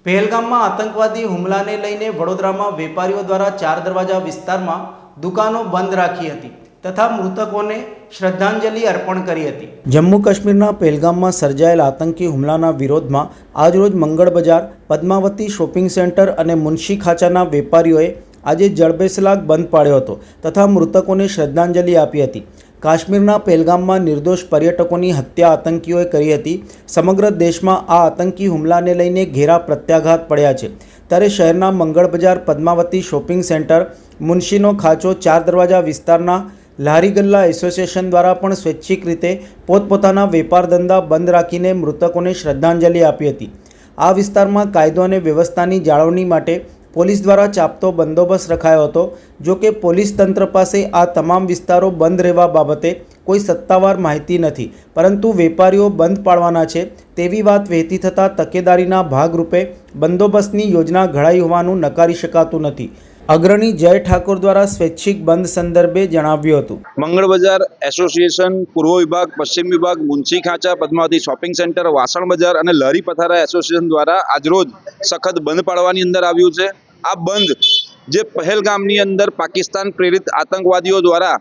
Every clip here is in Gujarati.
પહેલગામમાં આતંકવાદી હુમલાને લઈને વડોદરામાં વેપારીઓ દ્વારા ચાર દરવાજા વિસ્તારમાં દુકાનો બંધ રાખી હતી તથા મૃતકોને શ્રદ્ધાંજલિ અર્પણ કરી હતી। જમ્મુ કાશ્મીરના પહેલગામમાં સર્જાયેલ આતંકી હુમલાના વિરોધમાં આજરોજ મંગળ બજાર, પદ્માવતી શોપિંગ સેન્ટર અને મુનશી ખાચાના વેપારીઓએ આજે જડબેસલાક બંધ પાડ્યો હતો તથા મૃતકોને શ્રદ્ધાંજલિ આપી હતી। કાશ્મીરના પહેલગામમાં નિર્દોષ પર્યટકોની હત્યા આતંકીઓએ કરી હતી। સમગ્ર દેશમાં આ આતંકી હુમલાને લઈને ઘેરા પ્રત્યાઘાત પડ્યા છે, ત્યારે શહેરના મંગળ બજાર, પદ્માવતી શોપિંગ સેન્ટર, મુનશીનો ખાચો, ચાર દરવાજા વિસ્તારના લારી ગલ્લા એસોસિએશન દ્વારા પણ સ્વૈચ્છિક રીતે પોતપોતાના વેપાર ધંધા બંધ રાખીને મૃતકોને શ્રદ્ધાંજલિ આપી હતી। આ વિસ્તારમાં કાયદો અને વ્યવસ્થાની જાળવણી માટે પોલીસ દ્વારા ચાપતો બંદોબસ્ત રખાયો હતો। જો કે પોલીસ તંત્ર પાસે આ તમામ વિસ્તારો બંધ રહેવા બાબતે કોઈ સત્તાવાર માહિતી નથી, પરંતુ વેપારીઓ બંધ પાડવાના છે તેવી વાત વહેતી થતાં તકેદારીના ભાગરૂપે બંદોબસ્તની યોજના ઘડાઈ હોવાનું નકારી શકાતું નથી। અગ્રણી જય ઠાકોર દ્વારા સ્વૈચ્છિક બંધ સંદર્ભે જણાવ્યું હતું। મંગળ બજાર એસોસિએશન, પૂર્વ વિભાગ, પશ્ચિમ વિભાગ, મુનશી ખાચા, પદ્માવતી શોપિંગ સેન્ટર, વાસણ બજાર અને લરી પથારા એસોસિએશન દ્વારા આજરોજ સખત બંધ પાડવાની અંદર આવ્યું છે। આ બંધ જે પહેલગામની અંદર પાકિસ્તાન પ્રેરિત આતંકવાદીઓ દ્વારા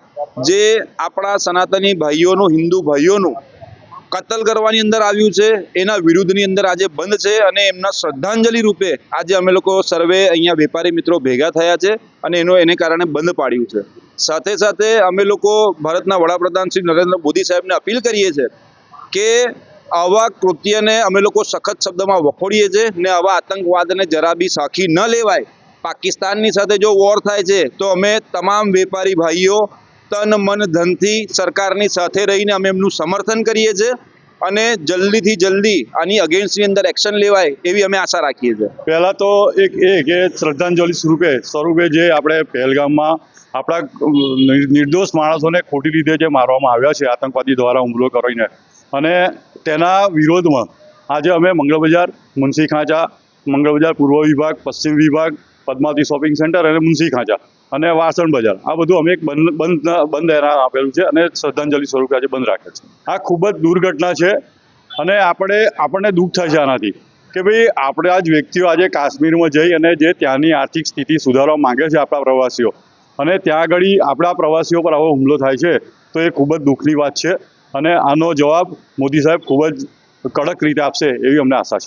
જે આપણા સનાતની ભાઈઓનું, હિન્દુ ભાઈઓનું કતલ કરવાની અંદર આવ્યું છે, એના વિરુદ્ધની અંદર આજે બંધ છે અને એમના શ્રદ્ધાંજલિ રૂપે આજે અમે લોકો સર્વે અહીંયા વેપારી મિત્રો ભેગા થયા છે અને એને કારણે બંધ પાડ્યું છે। સાથે સાથે અમે લોકો ભારતના વડાપ્રધાન શ્રી નરેન્દ્ર મોદી સાહેબને અપીલ કરીએ છીએ કે આવા કૃત્યને અમે લોકો સખત શબ્દમાં વખોડીએ છીએ ને આવા આતંકવાદને જરા બી સાખી ન લેવાય। પાકિસ્તાનની સાથે જો વોર થાય છે તો અમે તમામ વેપારી ભાઈઓ તન મન ધનથી સરકારની સાથે રહીને અમે એમનું સમર્થન કરીએ છીએ અને જલ્દીથી જલ્દી આની અગેન્સ્ટની અંદર એક્શન લેવાય એવી અમે આશા રાખીએ છીએ। પહેલા તો કે શ્રદ્ધાંજલિ સ્વરૂપે જે આપણે પહેલગામમાં આપણા નિર્દોષ માણસોને ખોટી રીતે જે મારવામાં આવ્યા છે આતંકવાદી દ્વારા હુમલો કરીને, અને તેના વિરોધમાં આજે અમે મંગળ બજાર, મુનશી ખાચા, મંગળ બજાર પૂર્વ વિભાગ, પશ્ચિમ વિભાગ, પદ્માવતી શોપિંગ સેન્ટર અને મુનશી ખાચા અને વાસણ બજાર, આ બધું અમે એક બંધ એનાં આપેલું છે અને શ્રદ્ધાંજલિ સ્વરૂપે આજે બંધ રાખે છે। આ ખૂબ જ દુર્ઘટના છે અને આપણને દુઃખ થાય છે આનાથી કે ભાઈ આપણે આ જ વ્યક્તિઓ આજે કાશ્મીરમાં જઈ અને જે ત્યાંની આર્થિક સ્થિતિ સુધારવા માંગે છે આપણા પ્રવાસીઓ, અને ત્યાં આગળ આપણા પ્રવાસીઓ પર આવો હુમલો થાય છે તો એ ખૂબ જ દુઃખની વાત છે અને આનો જવાબ મોદી સાહેબ ખૂબ જ કડક રીતે આપશે એવી અમને આશા છે।